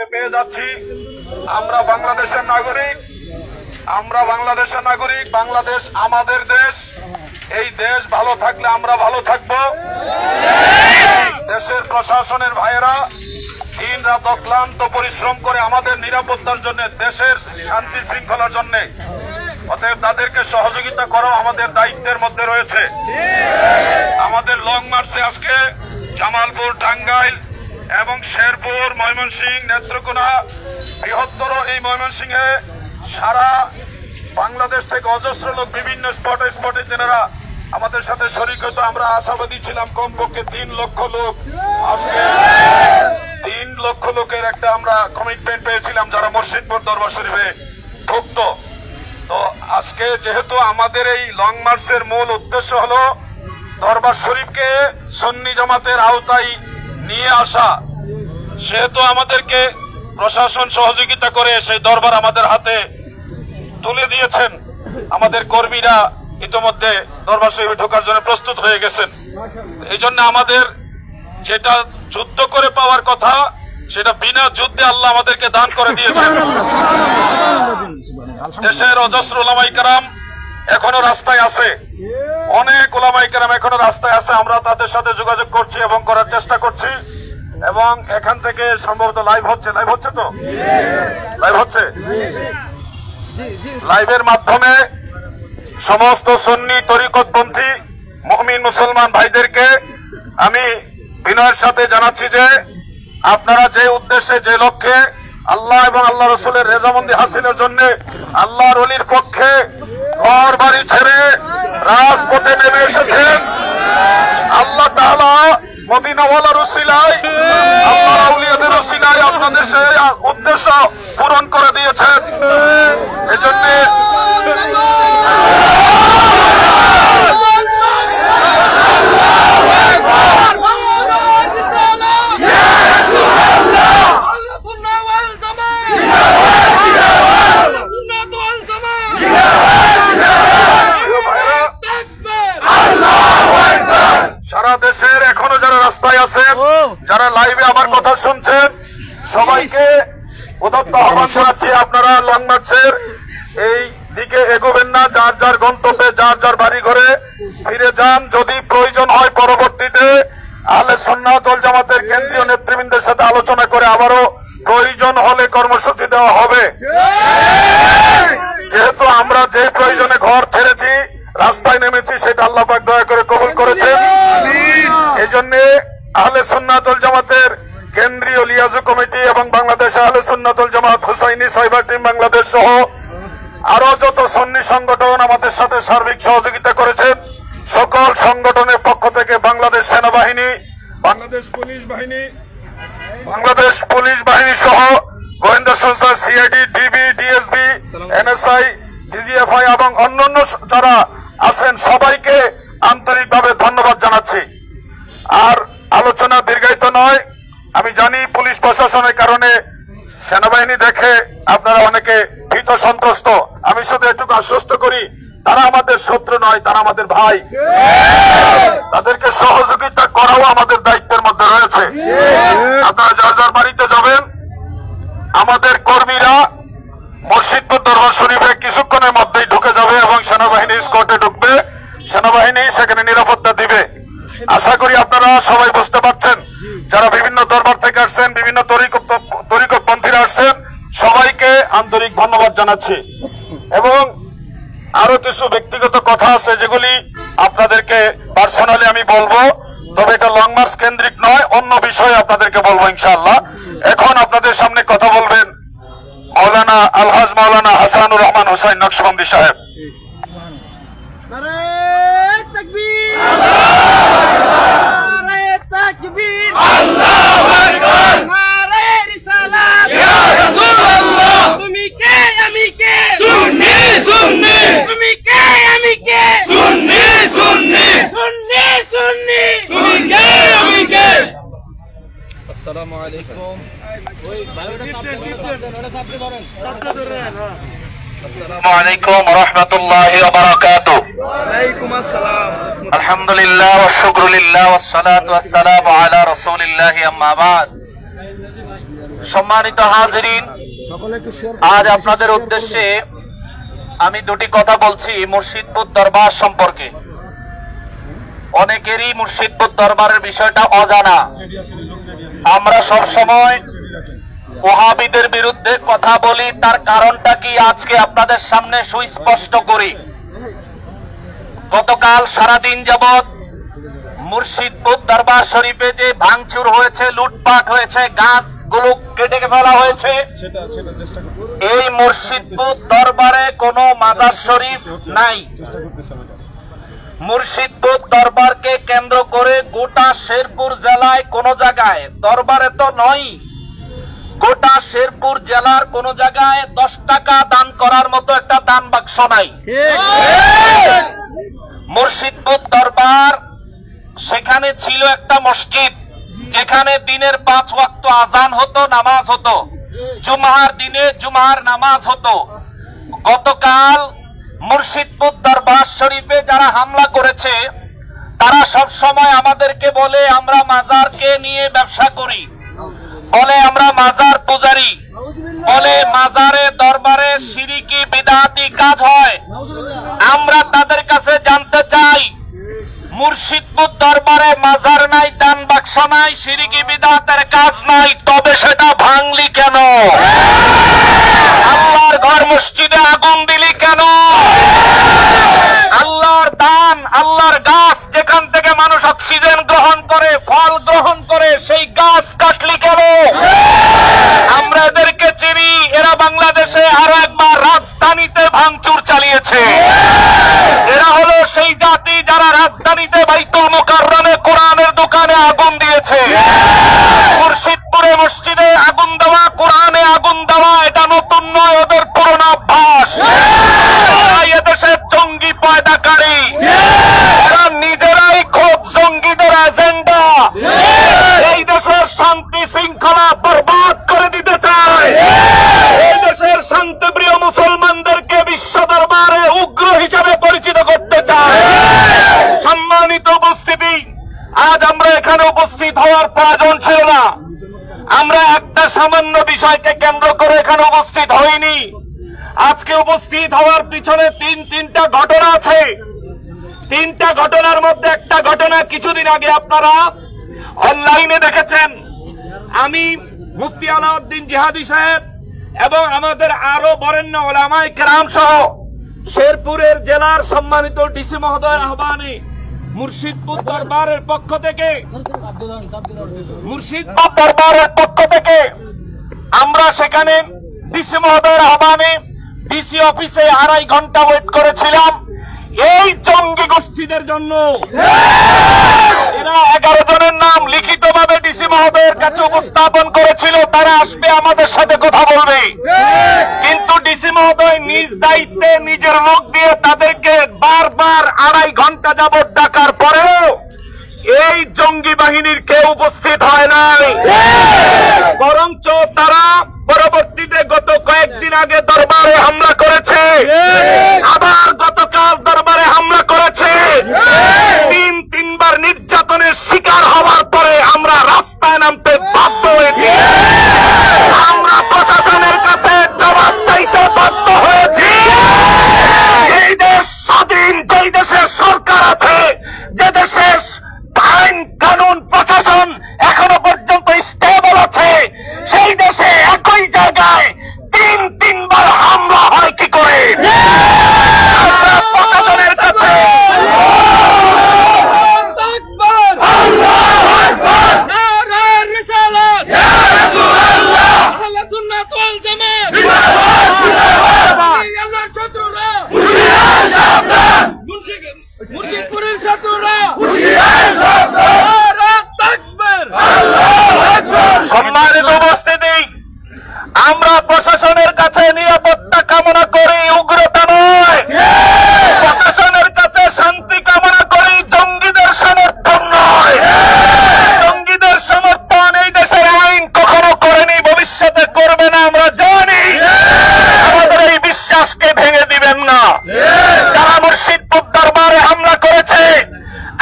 পেয়ে যাচ্ছি আমরা বাংলাদেশের নাগরিক, বাংলাদেশ আমাদের দেশ। এই দেশ ভালো থাকলে আমরা ভালো থাকব। দেশের প্রশাসনের ভাইয়েরা দিন রাত অক্লান্ত পরিশ্রম করে আমাদের নিরাপত্তার জন্য, দেশের শান্তি শৃঙ্খলার জন্য। অতএব তাদেরকে সহযোগিতা করা আমাদের দায়িত্বের মধ্যে রয়েছে। আমাদের লং মার্চে আজকে জামালপুর, টাঙ্গাইল এবং শেরপুর, ময়মনসিংহ, নেত্রকোনা, বৃহত্তর এই ময়মনসিংহে সারা বাংলাদেশ থেকে অজস্র লোক বিভিন্ন স্পটে যারা আমাদের সাথে শরীক হতো। আমরা আশাবাদী ছিলাম কমপক্ষে 3 লক্ষ লোক, আজকে 3 লক্ষ লোকের একটা আমরা কমিটমেন্ট পেয়েছিলাম যারা মসজিদপুর দরবার শরীফে ঢুকত। তো আজকে যেহেতু আমাদের এই লং মার্চের মূল উদ্দেশ্য হলো দরবার শরীফকে সুন্নি জামাতের আওতায় নিয়ে আসা, সেহেতু আমাদেরকে প্রশাসন সহযোগিতা করে সেই দরবার আমাদের হাতে তুলে দিয়েছেন। আমাদের কর্মীরা ইতিমধ্যে দরবার শরীফে ঢোকার জন্য প্রস্তুত হয়ে গেছেন। এই জন্য আমাদের যেটা যুদ্ধ করে পাওয়ার কথা সেটা বিনা যুদ্ধে আল্লাহ আমাদেরকে দান করে দিয়েছেন। দেশের অজস্র ওলামায়ে কেরাম এখনো রাস্তায় আছে, অনেক ওলামায়ে কেরাম এখনো রাস্তায় আছে। আমরা তাদের সাথে যোগাযোগ করছি এবং করার চেষ্টা করছি। এবং এখান থেকে সম্ভবত লাইভ হচ্ছে তো লাইভ হচ্ছে। লাইভের মাধ্যমে সমস্ত সুন্নি তরিকতপন্থী মুমিন মুসলমান ভাইদেরকে আমি বিনয়ের সাথে জানাচ্ছি যে আপনারা যে উদ্দেশ্যে, যে লক্ষ্যে আল্লাহ এবং আল্লাহ রসুলের রেজামন্দি হাসিলের জন্য আল্লাহর ওলির পক্ষে ঘর বাড়ি ছেড়ে রাজপথে নেমে এসেছেন, আল্লাহ তাআলা মদিনাওয়ালার উসিলায়, আল্লাহর আউলিয়াদের উসিলায় আপনাদের সেই উদ্দেশ্য পূরণ করে দিয়েছেন। এজন্য সারা দেশের এখনো যারা রাস্তায় আছেন, যারা লাইভে আমার কথা শুনছেন, সবাইকে উদাত্ত আহ্বান জানাচ্ছি আপনারা লং মার্চের এই দিকে এগোবেন না। যার যার গন্তব্যে, যার যার বাড়ি ঘরে ফিরে যান। যদি প্রয়োজন হয় পরবর্তীতে আহলে সুন্নাত ওয়াল জামাতের কেন্দ্রীয় নেতৃবৃন্দের সাথে আলোচনা করে আবারও প্রয়োজন হলে কর্মসূচি দেওয়া হবে। যেহেতু আমরা যে প্রয়োজনে ঘর ছেড়েছি, রাস্তায় নেমেছি, সেটা আল্লাহ পাক দয়া করে কবুল করেছেন। এই জন্য আহলে সুন্নাত ওয়াল জামাতের কেন্দ্রীয় লিয়াজু কমিটি এবং বাংলাদেশ আহলে সুন্নাত ওয়াল জামাত হুসাইনি সাইবার টিম বাংলাদেশ সহ আরো যত সুন্নি সংগঠন আমাদের সাথে সার্বিক সহযোগিতা করেছেন, সকল সংগঠনের পক্ষ থেকে বাংলাদেশ সেনাবাহিনী, বাংলাদেশ পুলিশ বাহিনী সহ গোয়েন্দা সংস্থা CID, DB, DSB, NSI, DGFI এবং অন্যান্য যারা আছেন সবাইকে আন্তরিকভাবে ধন্যবাদ জানাচ্ছি। আর আলোচনা দীর্ঘায়িত নয়। আমি জানি পুলিশ প্রশাসনের কারণে সেনাবাহিনী দেখে আপনারা অনেকে ভীত সন্ত্রস্ত। আমি শুধু এটুকু আশ্বস্ত করি, তারা আমাদের শত্রু নয়, তারা আমাদের ভাই। তাদেরকে সহযোগিতা করাও আমাদের দায়িত্বের মধ্যে রয়েছে। আপনারা যার যার বাড়িতে যাবেন, আমাদের কর্মীরা মসজিদপুর দরবার শরীফে কিছুক্ষণের মধ্যেই ঢুকে যাবে এবং সেনাবাহিনী স্কোয়াডে ঢুকবে। সেনাবাহিনী সেখানে নিরাপত্তা দিবে। আশা করি আপনারা সবাই বুঝতে পারছেন। যারা বিভিন্ন দরবার থেকে আসছেন, বিভিন্ন তরিকতপন্থীরা আসছেন, সবাইকে আন্তরিক ধন্যবাদ জানাচ্ছি। এবং আরো কিছু ব্যক্তিগত কথা আছে যেগুলি আপনাদেরকে পার্সোনালি আমি বলবো, তবে এটা লং মার্চ কেন্দ্রিক নয়, অন্য বিষয়ে আপনাদেরকে বলবো ইনশাআল্লাহ। এখন আপনাদের সামনে কথা বলবেন মৌলানা আলহাজ মাওলানা হাসানুর রহমান হুসাইন নকশবন্দি সাহেব। আসসালামু আলাইকুম। আসসালামু আলাইকুম ওয়া রাহমাতুল্লাহি ওয়া বারাকাতুহু। ওয়ালাইকুম আসসালাম। আলহামদুলিল্লাহ ওয়া শুকরুলিল্লাহ ওয়াস সালাতু ওয়াস সালামু আলা রাসূলিল্লাহ আম্মা বাদ। সম্মানিত হাজিরিন, আজ আপনাদের উদ্দেশ্যে আমি দুটি কথা বলছি মুর্শিদপুর দরবার সম্পর্কে। অনেকেরই মুর্শিদপুর দরবারের বিষয়টা অজানা। আমরা সব সময় ওহাবিদের বিরুদ্ধে কথা বলি, তার কারণটা কি আজকে আপনাদের সামনে সুস্পষ্ট করি। গতকাল সারাদিন যাবৎ মুর্শিদপুর দরবার শরীফে যে ভাঙচুর হয়েছে, লুটপাট হয়েছে, গাছগুলো কেটে ফেলা হয়েছে, এই মুর্শিদপুর দরবারে কোনো মাজার শরীফ নাই। মুর্শিদপুর দরবারকে কেন্দ্র করে গোটা শেরপুর জেলায় কোন জায়গায়, দরবারে তো নয়, গোটা শেরপুর জেলার কোন জায়গায় 10 টাকা দান করার মতো একটা দান বাক্স নাই। মুর্শিদপুর দরবার, সেখানে ছিল একটা মসজিদ যেখানে দিনের 5 ওয়াক্ত আজান হতো, নামাজ হতো, জুমার দিনে জুমার নামাজ হতো। গতকাল মুর্শিদপুর দরবার শরীফে যারা হামলা করেছে তারা সব সময় আমাদেরকে বলে আমরা মাজারকে নিয়ে ব্যবসা করি, বলে আমরা মাজার পূজারি, বলে মাজারে দরবারে শিরকি বিদআতি কাজ হয়। আমরা তাদের কাছে জানতে চাই, মুর্শিদপুর দরবারে মাজার নাই, দান বাক্স নাই, শিরকি বিদআতের কাজ নাই, তবে সেটা ভাঙলি কেন? আল্লাহর ঘর মসজিদে আগুন দিলি কেন? আল্লাহর দান, আল্লাহর গাছ যেখান থেকে মানুষ অক্সিজেন গ্রহণ করে, ফল গ্রহণ করে, সেই গাছ কাটলি কেন? আমরা এদেরকে চিনি, এরা বাংলাদেশে আরো একবার রাজধানীতে ভাঙচুর চালিয়েছে। এরা হলো সেই জাতি যারা রাজধানীতে বাইতুল মুকাররমে কোরআনের দোকানে আগুন দিয়েছে। মুর্শিদপুরে মসজিদে আগুন দেওয়া, কোরআনে আগুন দেওয়া, এটা নতুন নয়, ওদের পুরনো অভ্যাস। এদেশের জঙ্গি পয়দাকারী, এরা নিজেরাই খুব জঙ্গিদের এজেন্ডা। এই দেশের শান্তি শৃঙ্খলা বরবাদ করে দিতে চায়। এই দেশের শান্তিপ্রিয় মুসলমানদেরকে বিশ্ব দরবারে উগ্র হিসেবে পরিচিত করতে চায়। সম্মানিত উপস্থিতি, আজ আমরা এখানে উপস্থিত হওয়ার প্রয়োজন ছিল না। আমরা একটা সামান্য বিষয়কে কেন্দ্র করে এখানে উপস্থিত হইনি। আজকে উপস্থিত হওয়ার পিছনে তিনটা ঘটনা আছে। 3টা ঘটনার মধ্যে একটা ঘটনা কিছুদিন আগে আপনারা অনলাইনে দেখেছেন। আমি মুফতি আলাউদ্দিন জিহাদি সাহেব এবং আমাদের আরো বরেণ্য উলামায়ে কেরাম সহ শেরপুরের জেলার সম্মানিত ডিসি মহোদয়ের আহ্বানে মুর্শিদপুর দরবারের পক্ষ থেকে আমরা সেখানে ডিসি মহোদয়ের আহ্বানে ডিসি অফিসে 2.5 ঘন্টা ওয়েট করেছিলাম এই জঙ্গি গোষ্ঠীদের জন্য। এরা 11 জনের নাম লিখিতভাবে ডিসি মহোদয়ের কাছে উপস্থাপন করেছিল, তারা আসবে আমাদের সাথে কথা বলবে। কিন্তু ডিসি মহোদয় নিজ দায়িত্বে নিজের লোক দিয়ে তাদেরকে বারবার 2.5 ঘন্টা যাবত ডাকার পরেও এই জঙ্গি বাহিনীর কেউ উপস্থিত হয় নাই। বরঞ্চ তারা পরবর্তীতে গত কয়েকদিন আগে দরবারে হামলা করেছে, আবার গতকাল দরবারে হামলা করেছে। 3বার নির্যাতনের শিকার হওয়ার পরে আমরা রাস্তায় নামতে বাধ্য হয়েছি। আমরা প্রশাসনের কাছে জবাব চাইতে বাধ্য হয়েছি। এই দেশ স্বাধীন, যেই দেশের সরকার আছে, যে দেশের আইন কানুন প্রশাসন এখনো পর্যন্ত স্টেবল আছে, সেই দেশে একই জায়গায় 3বার হামলা হয় কি করে? আমরা প্রশাসনের কাছে মুর্শিদপুরের ছাত্ররা সম্মানিত উপস্থিতি, আমরা প্রশাসনের কাছে নিরাপত্তা কামনা করি, উগ্রতা নয়। প্রশাসনের কাছে শান্তি কামনা করি, জঙ্গিদের সমর্থন নয়। জঙ্গিদের সমর্থন এই দেশের আইন কখনো করেনি, ভবিষ্যতে করবে না, আমরা জানি। আমাদের এই বিশ্বাসকে ভেঙে দিবেন না। যারা মুর্শিদপুর দরবারে হামলা করেছে,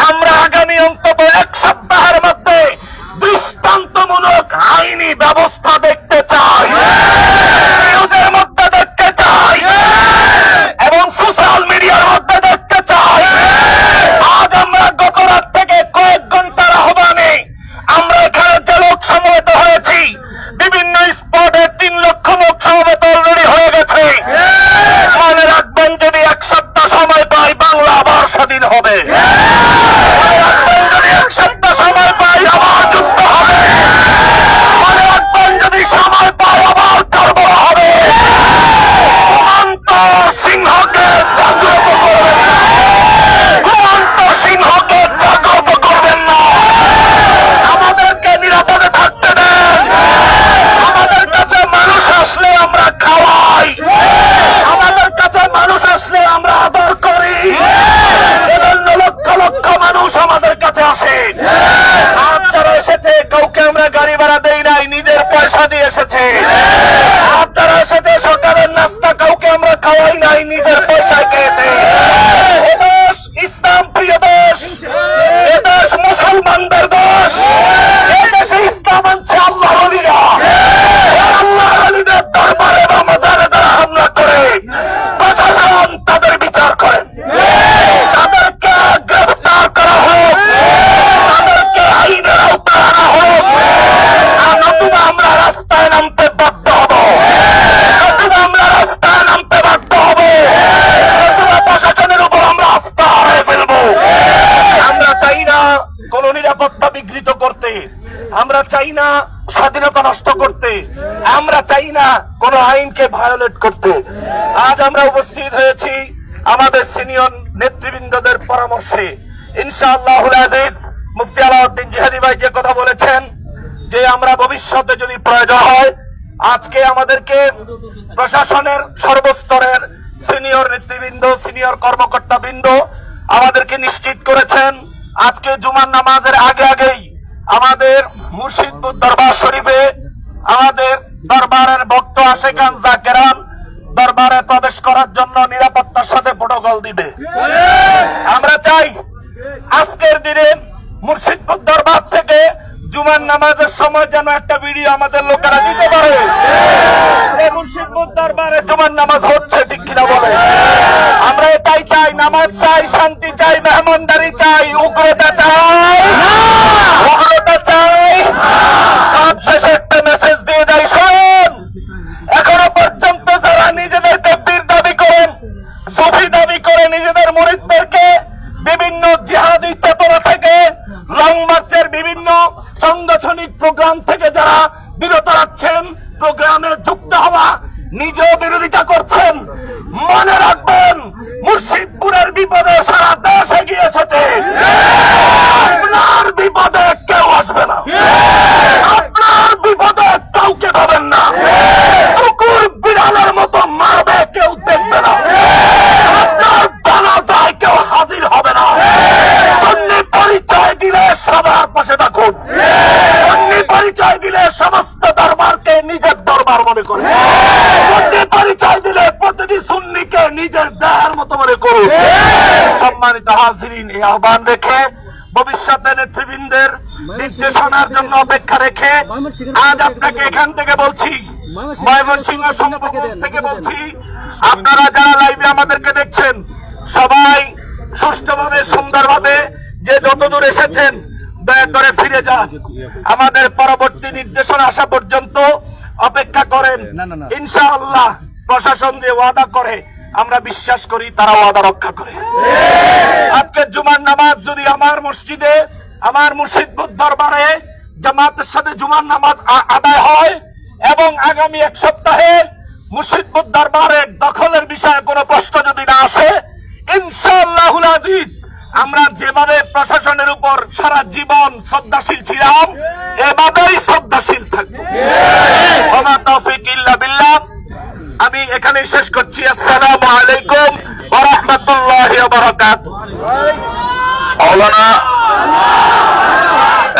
আমরা আগামী অন্তত 1 সপ্তাহের মধ্যে দৃষ্টান্তমূলক আইনি ব্যবস্থা দেখতে স্পটে 3 লক্ষ লোক সমবেত অলরেডি হয়ে গেছে। মনে রাখবেন, যদি 1 সপ্তাহ সময় পাই বাংলা আবার স্বাধীন হবে। মনে রাখবেন, যদি 1 সপ্তাহ সময় পাই আবার যুদ্ধ হবে। মনে রাখবেন, যদি সময় পাই আবার কারবার হবে। ঘুমন্ত সিংহকে জাগ্রত করবেন না। ঘুমন্ত সিংহকে জাগ্রত করবেন না। আমাদেরকে নিরাপদে থাকতে দেন। আমাদের কাছে মানুষ আসলে আমরা খাওয়াই। আমাদের কাছে মানুষ আসলে আমরা আদর করি। এজন্য লক্ষ লক্ষ মানুষ আমাদের কাছে আসে। আজ যারা এসেছে কাউকে আমরা গাড়ি ভাড়া দেই নাই, নিজের পয়সা দিয়ে এসেছে। আজ যারা এসেছে সকালের নাস্তা কাউকে আমরা খাওয়াই নাই, নিজের পয়সায় খেয়েছে। এ দেশ ইসলাম প্রিয় দেশ। এ দেশ মুসলমানদের দেশ। এ দেশে ইসলাম আনছে আল্লাহ ওলিরা। আল্লাহ ওলিদের দরবারে বা মাজারে যারা হামলা করে, প্রশাসন তাদের বিচার করেন। তাদেরকে গ্রেফতার করা হোক, তাদেরকে আইনের আওতায় আনা হোক। আর নতুবা আমরা রাস্তায় নামতে বাধ্য হব। নতুবা আমরা রাস্তায় নামতে বাধ্য হব। নতুবা প্রশাসনের উপর আমরা আস্থা হারিয়ে ফেলবো। আমরা চাই না কোন নিরাপত্তা বিঘ্নিত করতে। আমরা চাই না স্বাধীনতা নষ্ট করতে। আমরা চাই না কোন আইনকে ভায়োলেট করতে। আজ আমরা উপস্থিত হয়েছি আমাদের সিনিয়র নেতৃবৃন্দদের পরামর্শে। ইনশাআল্লাহুল আজিজ মুফতি আলাউদ্দিন জিহাদি ভাই যে কথা বলেছেন যে আমরা ভবিষ্যতে যদি প্রয়োজন হয়, আজকে আমাদেরকে প্রশাসনের সর্বস্তরের সিনিয়র নেতৃবৃন্দ, সিনিয়র কর্মকর্তা বৃন্দ আমাদেরকে নিশ্চিত করেছেন আজকে জুমার নামাজের আগেই আমাদের মুর্শিদপুর দরবার শরীফে আমাদের দরবারের ভক্ত আশেকান জাকেরান দরবারে প্রবেশ করার জন্য নিরাপত্তার সাথে প্রোটোকল দিবে। আমরা চাই আজকের দিনে মুর্শিদপুর দরবার থেকে জুমার নামাজের সময় যেন একটা ভিডিও আমাদের লোকেরা দিতে পারে। মুর্শিদপুর দরবারে জুমার নামাজ হচ্ছে, ঠিক কিনা বলে? আমরা এটাই চাই। নামাজ চাই, শান্তি চাই, মেহমানদারি চাই, উগ্রতা চাই, উগ্রতা চাই। সব শেষে একটা মেসেজ দিয়ে যাই, শোন, এখনো পর্যন্ত যারা নিজেদেরকে বীর দাবি করেন, সুফি দাবি করে নিজেদের মুরিদদেরকে বিভিন্ন জিহাদি চেতনা থেকে, লং মার্চের বিভিন্ন সাংগঠনিক প্রোগ্রাম থেকে যারা বিরত রাখছেন, প্রোগ্রামে যুক্ত হওয়া, নিজেও বিরোধিতা করছেন, মনে রাখবেন মুর্শিদপুরের বিপদে সারা দেশ এগিয়ে এসেছে। আপনার বিপদে কেউ আসবে না। আপনার বিপদে কাউকে পাবেন না। কুকুর বিড়ালের মতো মারবে, কেউ দেখবে না। আপনার জানাজায় কেউ হাজির হবে না। সুন্নি পরিচয় দিলে সবার পাশে থাকুন। সুন্নি পরিচয় দিলে সমস্ত দরবারকে নিজের দরবার মনে করে। সুন্নি পরিচয় দিলে প্রতিটি সুন্নিকে নিজের দেহের মতো মনে করুন। সম্মানিত হাজিরিন, এই আহ্বান রেখে ভবিষ্যতে নেতৃবৃন্দের নির্দেশনার জন্য অপেক্ষা রেখে আজ আপনাকে এখান থেকে বলছি, ময়মনসিংহ সম্পর্ক থেকে বলছি, আপনারা যারা লাইভে আমাদেরকে দেখছেন সবাই সুষ্ঠুভাবে, সুন্দরভাবে, যে যতদূর এসেছেন দয়া করে ফিরে যান। আমাদের পরবর্তী নির্দেশনা আসা পর্যন্ত অপেক্ষা করেন। ইনশাআল্লাহ প্রশাসন যে ওয়াদা করে আমরা বিশ্বাস করি তারা ওয়াদা রক্ষা করে। আজকে জুমার নামাজ যদি আমার মসজিদে, আমার মুর্শিদপুর দরবারে জামাতের সাথে জুমার নামাজ আদায় হয় এবং আগামী 1 সপ্তাহে মুর্শিদপুর দরবারে দখলের বিষয়ে কোনো প্রশ্ন যদি না আসে, ইনশাআল্লাহুল আজিজ আমরা যেভাবে প্রশাসনের উপর সারা জীবন শ্রদ্ধাশীল ছিলাম এভাবেই শ্রদ্ধাশীল থাকবো। ওমা তৌফিক ইল্লা বিল্লাহ। আমি এখানে শেষ করছি। আসসালামু আলাইকুম ওয়া রাহমাতুল্লাহি ওয়া বারাকাতুহু। মাওলানা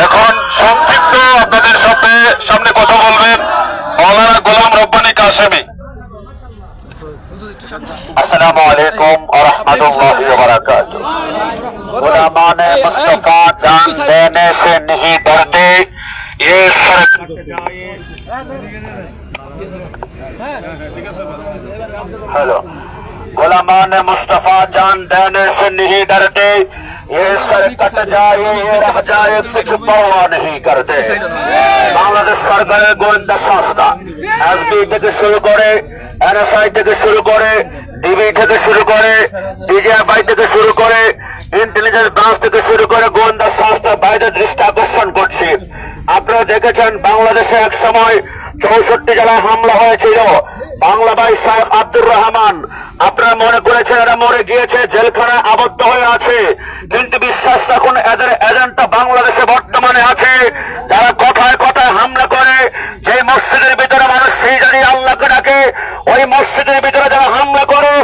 এখন সংক্ষিপ্ত আপনাদের সামনে কথা বলবেন মাওলানা গোলাম রব্বানী কাশেমি। अस्सलामु अलैकुम और रहमतुल्लाहि व बरकातुहू। उलमाने मुस्तफा जान देने से नहीं डरते, ये हेलो गुलामान मुस्तफा जान देने से नहीं डरते, ये सर कट जाए ये रह जाए कुछ परवाह नहीं करते। বাংলাদেশ সরকারের গোয়েন্দা সংস্থা এসবি থেকে শুরু করে, এনএসআই থেকে শুরু করে, ডিবি থেকে শুরু করে, ডিজিএফআই থেকে শুরু করে, ইন্টেলিজেন্স ব্রাঞ্চ থেকে শুরু করে গোয়েন্দা সংস্থা বাইরে দৃষ্টি আকর্ষণ করছে। আপনারা দেখেছেন বাংলাদেশে এক সময় 64 জেলায় হামলা হয়েছিল। বাংলা ভাই সাহেব আব্দুর রহমান, আপনারা মনে করেছেন এরা মরে গিয়েছে, জেলখানায় আবদ্ধ হয়ে আছে, কিন্তু বিশ্বাস রাখুন এদের এজেন্টটা বাংলাদেশে বর্তমানে আছে, যারা কথায় কথায় হামলা করে। যে মসজিদের ভিতরে মানুষ সেই জানি আল্লাহকে ডাকে, ওই মসজিদের ভিতরে যারা হামলা করে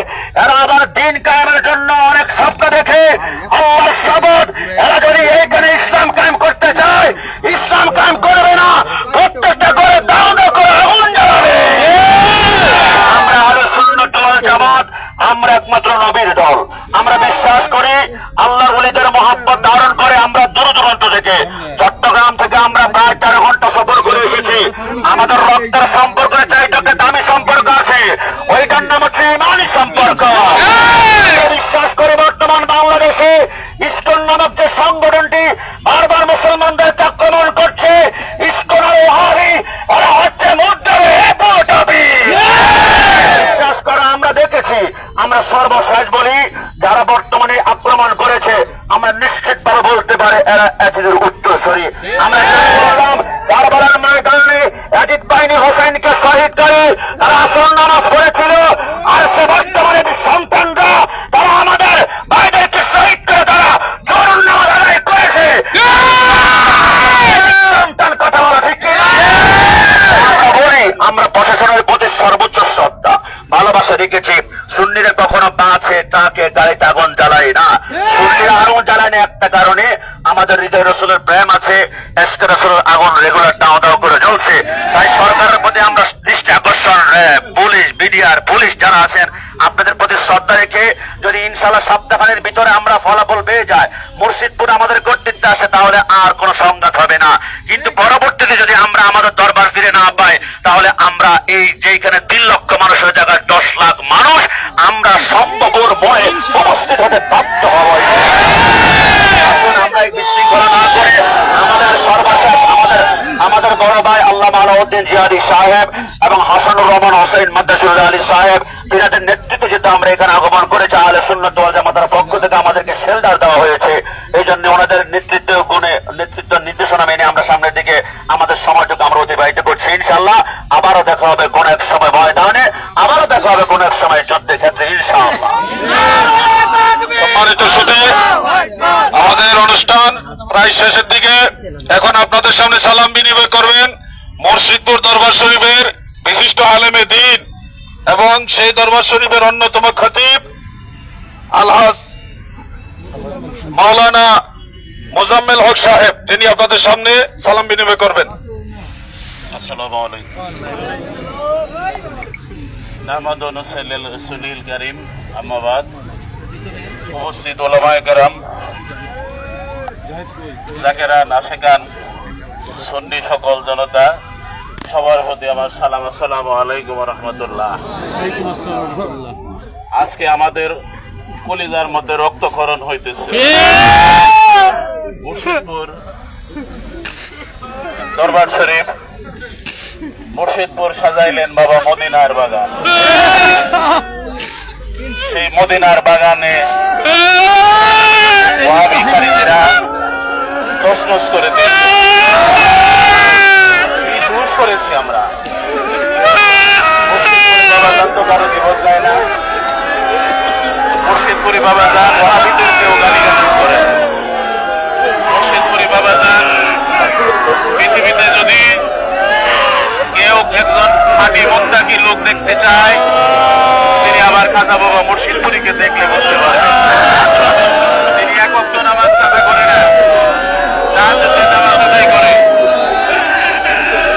এরা আবার দিন কায়েমের জন্য অনেক স্বপ্ন দেখে। আল্লাহর শপথ, এরা যদি এইখানে ইসলাম কায়েম করতে চায়, ইসলাম কায়েম করবে না, প্রত্যেকটা করে দাও দাও করে আগুন জ্বালাবে। আমরা আহলে সুন্নাত ওয়াল জামাত, আমরা একমাত্র নবীর দল। আমরা বিশ্বাস করি আল্লাহর ওলিদের মহব্বত ধারণ করে আমরা দূর দূরান্ত থেকে, চট্টগ্রাম থেকে আমরা প্রায় 13 ঘন্টা সফর করে এসেছি। আমাদের রক্তের সম্পর্কের চাইটাকে দামি সম্পর্ক আছে, ওইটার নাম হচ্ছে ইমানি সম্পর্ক। বিশ্বাস করে বর্তমান বাংলাদেশে ইসকন নামক যে সংগঠনটি বারবার মুসলমানদেরকে আক্রমণ করছে, ইসকন আর ওয়াহাবি এরা হচ্ছে মুদ্দারে হেপোটাবি। বিশ্বাস করা আমরা দেখেছি। আমরা সর্বশেষ বলি যারা বর্তমানে আক্রমণ করেছে, আমরা নিশ্চিতভাবে বলতে পারি এরা এজিদের উত্তরসূরি। আমরা বললাম কারবালার ময়দানে এজিদ বাহিনী হোসেনকে শহীদ করে তারা আসর নামাজ পড়েছিল, আর সে বর্তমানে সন্তানরা তারা আমাদের ভাইদেরকে শহীদ করে তারা জোর নামাজ আদায় করেছে। সন্তান কথা বলা ঠিক কিনা? আমরা বলি আমরা প্রশাসনের প্রতি সর্বোচ্চ শ্রদ্ধা ভালোবাসা রেখেছি। সুন্নিরা কখনো বাঁচে তাকে গাড়িতে আগুন জ্বালায় না। সুন্নিরা আগুন জ্বালায় না একটা কারণে, আমাদের হৃদয় রসুলের প্রেম আছে, এসকে রসুলের আগুন রেগুলার দাও দাও করে জ্বলছে। তাই সরকারের প্রতি আমরা দৃষ্টি আকর্ষণ, পুলিশ, বিডিআর, পুলিশ যারা আছেন আপনাদের প্রতি শ্রদ্ধা রেখে যদি ইনশাআল্লাহ সপ্তাহখানের ভিতরে আমরা ফলাফল পেয়ে যাই, মুর্শিদপুর আমাদের কর্তৃত্বে আসে, তাহলে আর কোনো সংঘাত হবে না। কিন্তু পরবর্তীতে যদি আমরা আমাদের দরবার ফিরে না পাই, তাহলে আমরা এই যেখানে 3 লক্ষ মানুষের জায়গায় 10 লাখ মানুষ আমরা সম্ভবর মনে উপস্থিত হতে বাধ্য হব। আমরা এই বিশৃঙ্খলা না করে আমাদের সর্বশেষ আমাদের বড় ভাই আল্লামা আলাউদ্দিন জিহাদি সাহেব এবং হাসানুর রহমান হোসেন মাদ্দাসুল্লাহ আলী সাহেব, এনাদের নেতৃত্বে যেটা আমরা এখানে আগমন করেছি আহলে সুন্নাত ওয়াল জামাতের পক্ষ থেকে আমাদেরকে শেল্টার দেওয়া হয়েছে। এই জন্য ওনাদের নেতৃত্ব নির্দেশনা মেনে আমরা সামনের দিকে আমাদের সময়টুকু আমরা অতিবাহিত করছি। ইনশাআল্লাহ আবারও দেখা হবে কোন এক সময় ময়দানে, আবারও দেখা হবে কোন এক সময় যুদ্ধের ক্ষেত্রে ইনশাআল্লাহ। সম্মানিত শুধু আমাদের অনুষ্ঠান প্রায় শেষের দিকে। এখন আপনাদের সামনে সালাম বিনিময় করবেন মুর্শিদপুর দরবার শরীফের বিশিষ্ট আলেমে দ্বীন এবং সেই দরবার শরীফের অন্যতম খতিব আলহাজ মাওলানা মোজাম্মেল হক সাহেব, তিনি আপনাদের সামনে সালাম বিনিময় করবেন। আসসালামু আলাইকুম। নাহমাদু ওয়া নুসাল্লি আলা রাসূলিল কারীম, আম্মা বাদ। উপস্থিত উলামায়ে কেরাম, যাকেরান, আশিকান, সুন্নি সকল জনতা, সবার প্রতি আমার সালাম। আসসালামু আলাইকুম ওয়া রাহমাতুল্লাহ। আজকে আমাদের কলিজার মধ্যে রক্তক্ষরণ হইতেছে। মুর্শিদপুর দরবার শরীফ, মুর্শিদপুর সাজাইলেন বাবা মদিনার বাগান। সেই মদিনার বাগানে ওয়াহাবি খারিজিরা তছনছ করে দিয়েছে। কি দোষ করেছি আমরা? মুর্শিদপুরি বাবা যান তো কারো জীবন যায় না। মুর্শিদপুরি বাবা যান ওয়াহাবিদেরকেও গালিগালাজ করে। মুর্শিদপুরি বাবা যান পৃথিবীতে যদি কেউ একজন খাঁটি মুত্তাকি লোক দেখতে চায়, তিনি আবার খাজা বাবা মুর্শিদপুরীকে দেখলে বুঝতে পারেন। তিনি এক ওয়াক্ত নামাজ কাজা করে না, তাহাজ্জুদের নামাজ আদায় করে।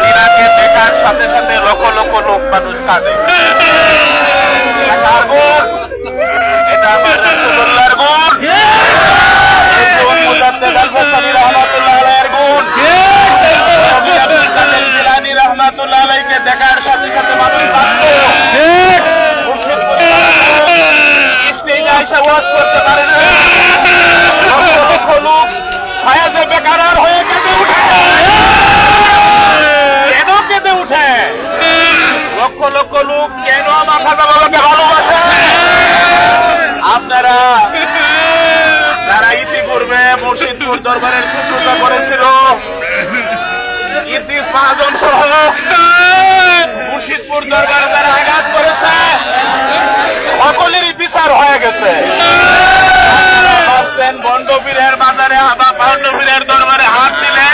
তিনাকে দেখার সাথে সাথে লক্ষ লক্ষ লোক মানুষ কাঁদে। কার গুণ? এটা আমার রাসূলুল্লাহর গুণ, এই গুণ মুজাদ্দিদ আল-ফাসানি রাহমাতুল্লাহ আলাইহির গুণ। নবী আব্দুল কাদের জিলানী রাহমাতুল্লাহ আলাইহিকে দেখার সাথে সাথে মানুষ কাঁদতো। মুর্শিদপুর লক্ষ লক্ষ লোক কেন আমার খাজা বাবাকে ভালোবাসে? আপনারা যারা ইতিপূর্বে মুর্শিদপুর দরবারের শত্রুতা করেছিল, ইদ্রিস মহাজন সহ মুর্শিদপুর দরবারে যারা আঘাত করেছে, সকলেরই বিচার হয়ে গেছে। বন্ডপীরের বাজারে বা বন্ডপীরের দরবারে হাত দিলে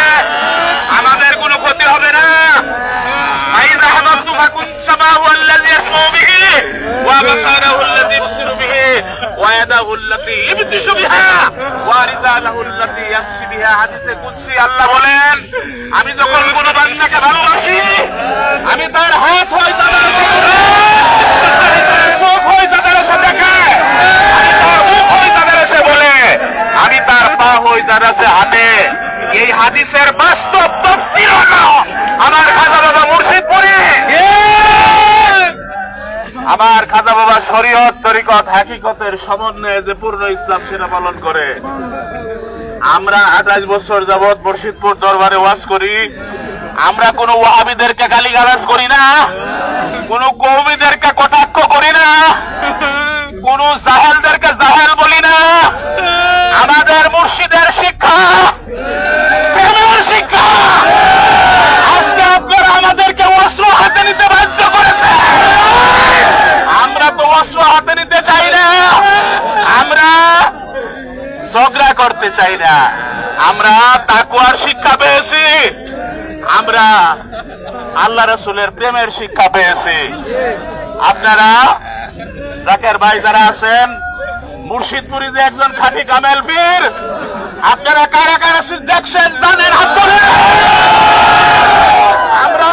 আমাদের কোনো ক্ষতি হবে না। আল্লাহ বলেন, আমি যখন কোন বান্দাকে ভালোবাসি, আমি তার হাত হয় তাদের সাথে, চোখ হয় তাদের সাথে দেখায়, আমি তার মুখ হয় তাদের এসে বলে, আমি তার পা হই তার আছে হাতে। এই হাদিসের বাস্তব তাফসীর হলো আমার খাজা বাবা মুর্শিদপুরে। আমার খাজা বাবা শরীয়ত তরিকত হাকিকতের সমন্বয়ে যে পূর্ণ ইসলাম সেটা পালন করে। আমরা 28 বছর যাবৎ মুর্শিদপুর দরবারে ওয়াজ করি। আমরা কোন ওয়াহাবিদেরকে গালিগালাজ করি না, কোন কওমিদেরকে কটাক্ষ করি না, কোন জাহেলদেরকে জাহেল বলি না। আমাদের মুর্শিদের শিক্ষা প্রেমের শিক্ষা। আজকে আপনারা আমাদেরকে অস্ত্র হাতে নিতে বাধ্য করেছে। আমরা তো অস্ত্র হাতে নিতে চাই না, আমরা ঝগড়া করতে চাই না। আমরা তাকওয়ার শিক্ষা পেয়েছি, আমরা আল্লাহ রাসূলের প্রেমের শিক্ষা পেয়েছি। আপনারা জাকের ভাই যারা আছেন, মুর্শিদপুরে যে একজন খাঁটি কামেল পীর, আপনারা কারা কারা দেখছেন জানেন? হাত ধরে। আমরা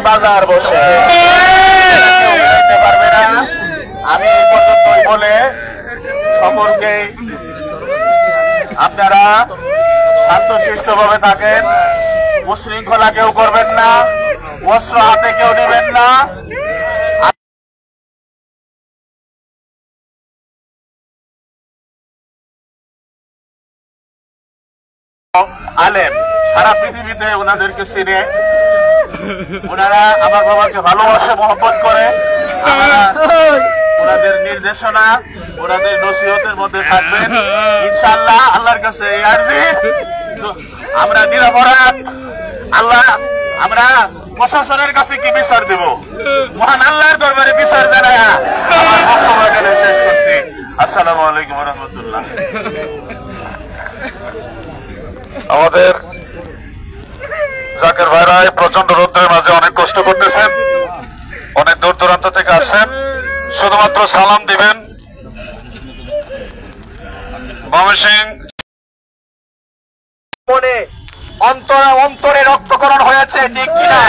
বাজার বসে পারবে না। আমি এই পর্যন্তই বলে সকলকে আপনারা শান্তশিষ্ট ভাবে থাকেন, উশৃঙ্খলা কেউ করবেন না, অস্ত্র হাতে কেউ নেবেন না। আলেম সারা পৃথিবীতে ওনাদেরকে চিনে, ওনারা আমার বাবাকে ভালোবাসে, মহব্বত করে। ওনাদের নির্দেশনা, ওনাদের নসিহতের মধ্যে থাকবেন ইনশাআল্লাহ। আল্লাহর কাছে এই আরজি, আমরা নিরপরাধ। আল্লাহ, আমরা প্রশাসনের কাছে কি বিচার দেব? মহান আল্লাহর দরবারে বিচার জানায় আমার বক্তব্য এখানে শেষ করছি। আসসালামু আলাইকুম ওয়া রাহমাতুল্লাহ। আমাদের জাকের ভাইরা প্রচন্ড রোদ্রের মাঝে অনেক কষ্ট করতেছেন, অনেক দূর দূরান্ত থেকে আসছেন। শুধুমাত্র সালাম দিবেন। ময়মনসিংহ মনে অন্তরে রক্তকরণ হয়েছে, ঠিক কিনা?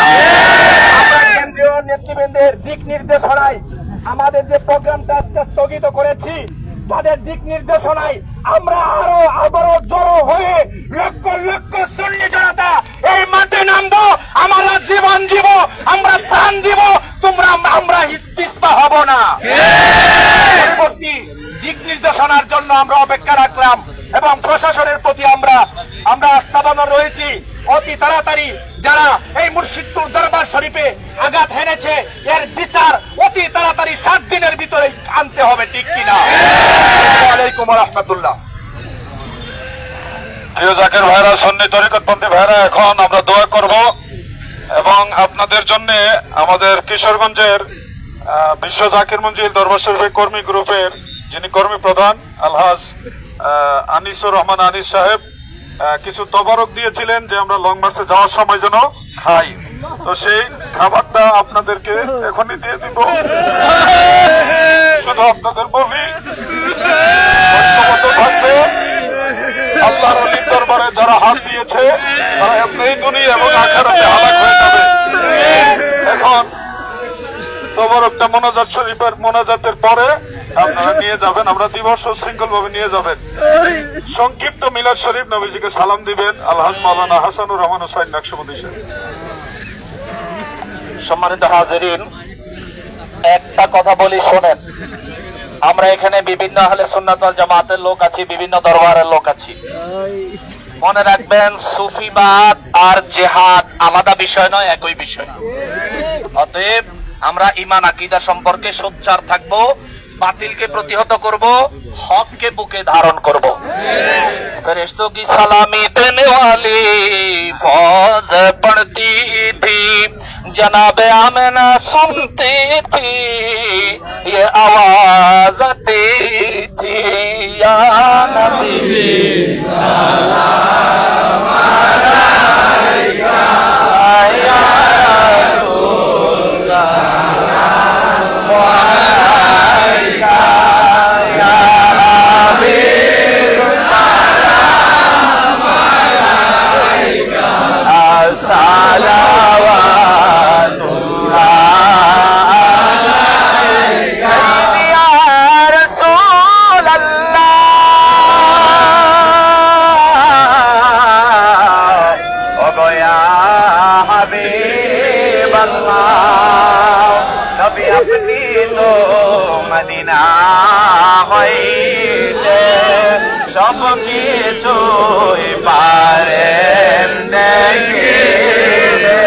আমরা কেন্দ্রীয় নেতৃবৃন্দের দিক নির্দেশনায় আমাদের যে প্রোগ্রামটা স্থগিত করেছি, তাদের দিক নির্দেশনায় আমরা আবারও জড়ো হয়ে লক্ষ লক্ষ সুন্নি জনতা এই মাঠে নামবো। আমরা জীবন দিব, আমরা প্রাণ দিব, আমরা ইস্তিসপা হব না। পরবর্তী দিক নির্দেশনার জন্য আমরা অপেক্ষা রাখলাম এবং প্রশাসনের প্রতি আমরা আস্থাবান রয়েছি। অতি তাড়াতাড়ি যারা এই মুর্শিদপুর দরবার শরীফে আঘাত হেনেছে, এর বিচার অতি তাড়াতাড়ি 7 দিনের ভিতরে আনতে হবে, ঠিক কিনা? আসসালামু আলাইকুম ওয়া রাহমাতুল্লাহ। প্রিয় জাকের ভাইরা, সুন্নি তরিকতপন্থী ভাইরা, এখন আমরা দোয়া করব এবং আপনাদের জন্য আমাদের কিশোরগঞ্জের বিশ্ব জাকির মঞ্জিল দরবার শরীফের কর্মী গ্রুপের যিনি কর্মী প্রধান আলহাজ আনিসুর রহমান আনিস সাহেব কিছু তবারক দিয়েছিলেন যে আমরা লং মার্চে যাওয়ার সময় যেন খাই। তো সেই খাবারটা আপনাদেরকে এখনই দিয়ে দিব। শুধু আপনাদের বলি, থাকবে আল্লাহর ওলির দরবারে যারা হাত দিয়েছে তারা এই দুনিয়া এবং আখিরাতে হালাক হয়ে যাবে। এখন তবরকটা মোনাজাত শরীফের মোনাজাতের পরে আপনারা নিয়ে যাবেন, আমরা দিবস শৃঙ্খল ভাবে নিয়ে যাবেন। সংক্ষিপ্ত মিলাদ শরীফ নবীজিকে সালাম দিবেন আলহাজ মাওলানা হাসানুর রহমান হুসাইন নকশবন্দি সাহেব। সম্মানিত হাজিরিন, একটা কথা বলি শোনেন। আমরা এখানে বিভিন্ন আহলে সুন্নাত ওয়াল জামাতের লোক আছি, বিভিন্ন দরবারের লোক আছি। মনে রাখবেন, সুফিবাদ আর জেহাদ আলাদা বিষয় নয়, একই বিষয়। অতএব আমরা ঈমান আকীদা সম্পর্কে সোচ্চার থাকব, বাতিলকে প্রতিহত করব, হককে বুকে ধারণ করব। ফেরেশতों की सलामी देने वाली फौज पढ़ती थी, जनाबे आमिना सुनती थी, ये आवाज आती थी, या नबी सलाम अलैका या रसूल सलाम अलैका या हबीब सलाम अलैका सलावतुल्लाह अलैका या रसूल अल्लाह ओ या हबीब अल्लाह। नबी अपनी तो मदीना হইতে সব কিছুই পারেন দেখিতে,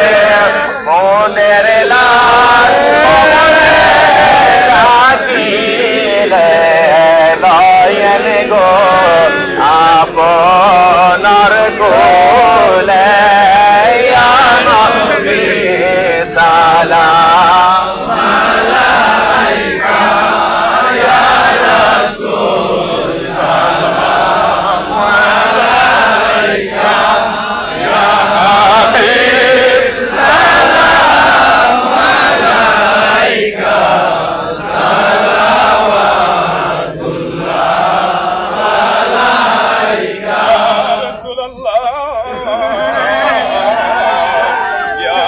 মনের লাশ রাখিলে নয়ন গো আপনার কোলে, ইয়া নবী সালাম আলাইকা ইয়া রাসূল সালাম আলাইকা ইয়া হাবিব সালাম আলাইকা সালাওয়াতুল্লাহ আলাইকা রাসূলুল্লাহ ইয়া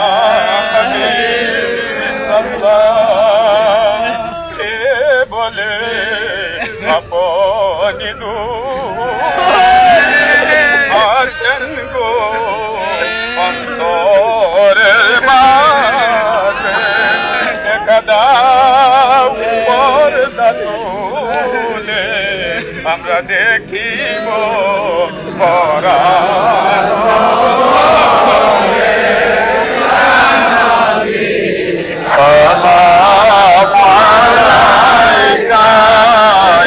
হাবিব সাল্লাল্লাহ কে বলে আপনি আসেন গো অন্তরের মাঝে, দেখা দাও পর্দা তুলে আমরা দেখিব পরাণ সালাম আলাইকা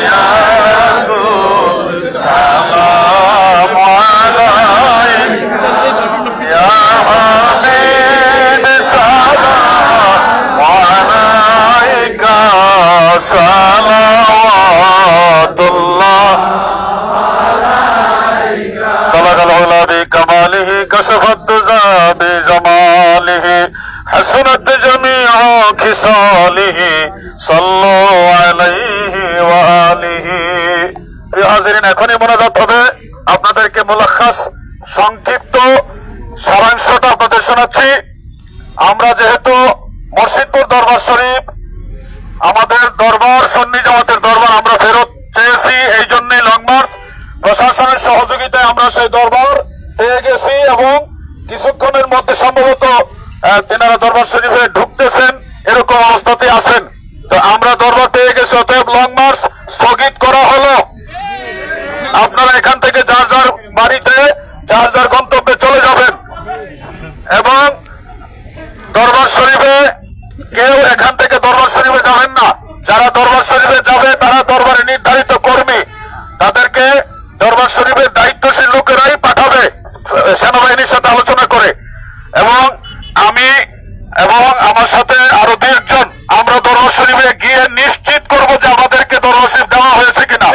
ইয়া রাসূল সালাম আলাইকা ইয়া হাবিব সালাম আলাইকা সালাওয়াতুল্লাহ আলাইকা তালাকাল উলা বিকামালিহি কাশাফাত দুজা বিজামালিহি حسنت جميع خصاله صلوا عليه وآله। প্রিয় হাজিরিন, এখনই মোনাজাত হবে। আপনাদেরকে মুলাখাস সংক্ষিপ্ত সারাংশটা আপনাদের শোনাচ্ছি। আমরা যেহেতু মুর্শিদপুর দরবার শরীফ আমাদের দরবার, সুন্নি জামাতের দরবার আমরা ফেরত চেয়েছি, এই জন্যই লং মার্চ। প্রশাসনের সহযোগিতায় আমরা সেই দরবার পেয়ে গেছি এবং কিছুক্ষণের মধ্যে সম্ভবত তেনারা দরবার শরীফে ঢুকতেছেন, এরকম অবস্থাতে আছেন। তো আমরা দরবার পেয়ে গেছি, অতএব লং মার্চ স্থগিত করা হলো। আপনারা এখান থেকে যার যার বাড়িতে যার যার গন্তব্যে চলে যাবেন এবং দরবার শরীফে কেউ এখান থেকে দরবার শরীফে যাবেন না। যারা দরবার শরীফে যাবে তারা দরবারে নির্ধারিত কর্মী, তাদেরকে দরবার শরীফের দায়িত্বশীল লোকেরাই পাঠাবে সেনাবাহিনীর সাথে আলোচনা করে। এবং আমি এবং আমার সাথে আরো দুই একজন আমরা দরবার শরীফে গিয়ে নিশ্চিত করব যে আমাদেরকে দরবার শরীফ দেওয়া হয়েছে কিনা।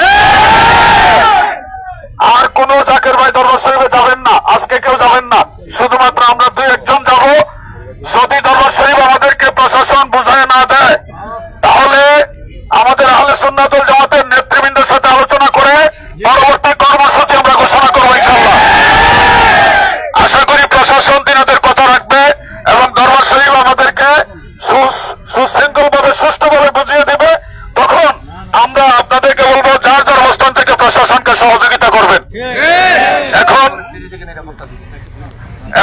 আর কোন জাকের ভাই দরবার শরীফে যাবেন না, আজকে কেউ যাবেন না, শুধুমাত্র আমরা দুই একজন যাব। যদি দরবার শরীফ আমাদেরকে প্রশাসন বুঝায় না দেয়, তাহলে আমাদের আহলে সুন্নাত ওয়াল জামাতের নেতৃবৃন্দের সাথে আলোচনা করে পরবর্তী কর্মসূচি আমরা ঘোষণা করবো ইনশাআল্লাহ। আশা করি প্রশাসন তিনাদের কথা রাখবে এবং দরবার শরীফ আমাদেরকে সুশৃঙ্খল আমরা আপনাদেরকে বলবো যার যার অবস্থান থেকে প্রশাসনকে সহযোগিতা করবেন।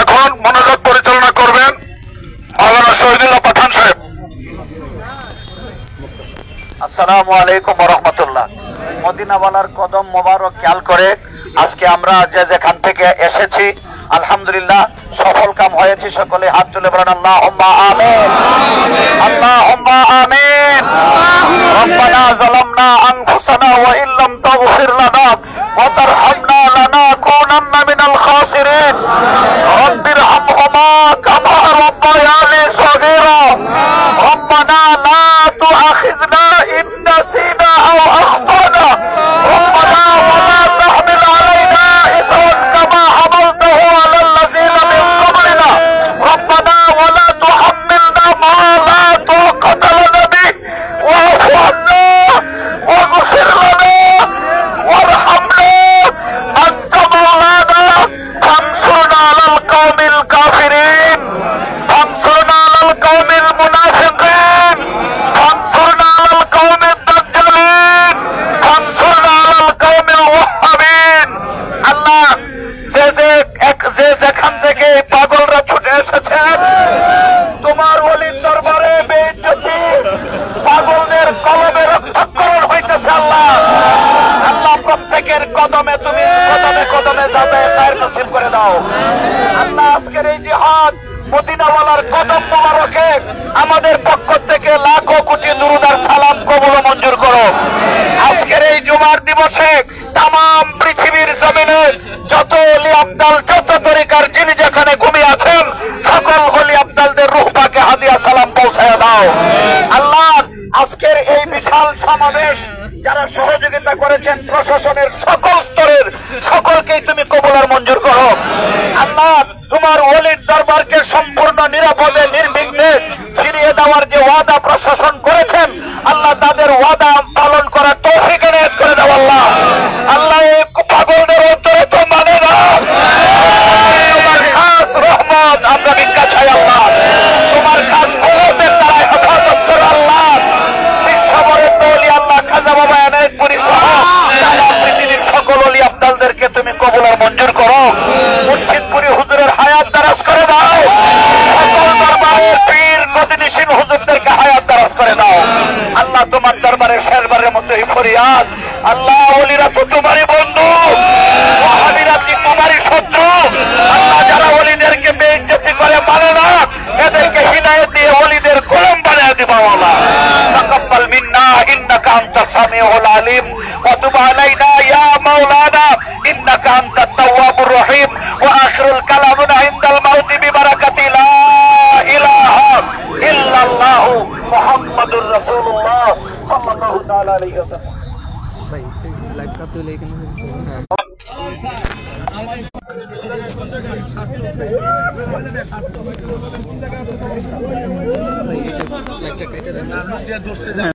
এখন মনোযোগ পরিচালনা করবেন মাওলানা শহীদুল্লাহ পাঠান সাহেব। আসসালামু আলাইকুম ওয়া রাহমাতুল্লাহ। মদিনাওয়ালার কদম মোবারক খেয়াল করে আজকে আমরা যে যেখান থেকে এসেছি আলহামদুলিল্লাহ সফল কাম হয়েছে। সকলে হাত তুলে বলেন আল্লাহুম্মা আমিন, আল্লাহুম্মা আমিন। রব্বানা যালামনা আনফুসানা ওয়া ইল্লাম তাগফির লানা ওয়া তারহামনা লানাকুনান্না মিনাল খাসিরিন। রব্বিরহামহুমা কামা রাব্বায়ানি সগীরা। রব্বানা লা তুআখিযনা ইন নাসিনা আও আখতানা। রব্বানা ওয়া লা তাহমিল আলাইনা ইসরান কামা হামালতাহু আলাল লাযিনা মিন ক্বাবলিনা। রব্বানা ওয়া লা তুহাম্মিলনা মা লা তাকাতা লানা বিহি ওয়া'ফু আন্না ওয়াগফির লানা ওয়ারহামনা আনতা মাওলানা ফানসুরনা আলাল কওমিল কাফিরিন। ফানসুরনা আলাল কওমিল মুনাফিকিন। ফানসুরনা আলাল কওমিদ দাজ্জালিন। ফানসুরনা আলাল কওমিল ওয়াহাবিন। আল্লাহ যে যেখান থেকে পাগলরা ছুটে এসেছেন তোমার ওলির দরবারে বেইজ্জতি পাগলদের কলমে রক্তক্ষরণ হইতেছে। আল্লাহ আল্লাহ প্রত্যেকের কদমে তুমি কদমে কদমে যাবে খায়ের নসিব করে দাও। আল্লাহ আজকের এই জিহাদ মদিনাওয়ালার কদম মোবারকে আমাদের পক্ষ থেকে লাখো কোটি দুরূদ আর সালাম কবুল ও মঞ্জুর করো। আজকের এই জুমার দিবসে তামাম পৃথিবীর জমিনে যত ওলি আব্দাল যত তরিকার যিনি যেখানে ঘুমিয়ে আছেন সকল ওলি আব্দালদের রূহ পাকে হাদিয়া সালাম পৌঁছায় দাও। আল্লাহ আজকের এই বিশাল সমাবেশ যারা সহযোগিতা করেছেন প্রশাসনের সকল স্তরের সকলকেই তুমি কবুল আর মঞ্জুর করো। আল্লাহ তোমার ওলির দরবারকে সম্পূর্ণ নিরাপদে নির্বিঘ্নে ফিরিয়ে দেওয়ার যে ওয়াদা প্রশাসন করেছেন আল্লাহ তাদের ওয়াদা পালন করার তৌফিক এনায়েত করে দাও। আল্লাহ আল্লাহ এই পাগলদের অন্তরে তো মানে না তোমার খাস রহমত আমরা ভিক্ষা চাই। আল্লাহ তোমার খাস বরকতের দ্বারা হেফাজত করো। আল্লাহ বিশ্ববরের দৌলি আল্লাহ খাজা বাবা এনায়েতপুরী সহ সারা পৃথিবীর সকল ওলি আব্দালদেরকে তুমি কবুল আর মঞ্জুর করো। মুর্শিদপুরী হুজুরের হায়াত দারাজ করে দাও। সকল দরবারের পীর নদীনিশীন হুজুরদেরকে হায়াত দারাজ করে দাও। আল্লাহ তোমার দরবারে শেষবারের মতো এই ফরিয়াদ। আল্লাহ ওলিরা তো তোমারই বন্ধু, ওয়াহাবিরা কি তোমারই শত্রু। আল্লাহ যারা ওলিদেরকে বেইজ্জতি করে মানে না এদেরকে হিদায়াত দিয়ে ওলিদের গোলাম বানিয়ে দিবা। আল্লাহ তাকাব্বাল মিন্না ইন্নাকা আনতাস সামিউল আলিম ওয়া তুব আলাইনা ইয়া মাওলানা ইন্নাকা আনতাত তাওয়াবুর রহিম। ওয়া আখিরুল কালামুনা ইনদাল মাউতি বিবারাকাতি লা ইলাহা ইল্লাল্লাহু মুহাম্মাদুর রাসূলুল্লাহ সাল্লাল্লাহু তাআলা আলাইহি ওয়াসাল্লাম। ভাই লাইভ কাটতে হলে এখানে ভাই এটা লাইভটা কেটে দেন।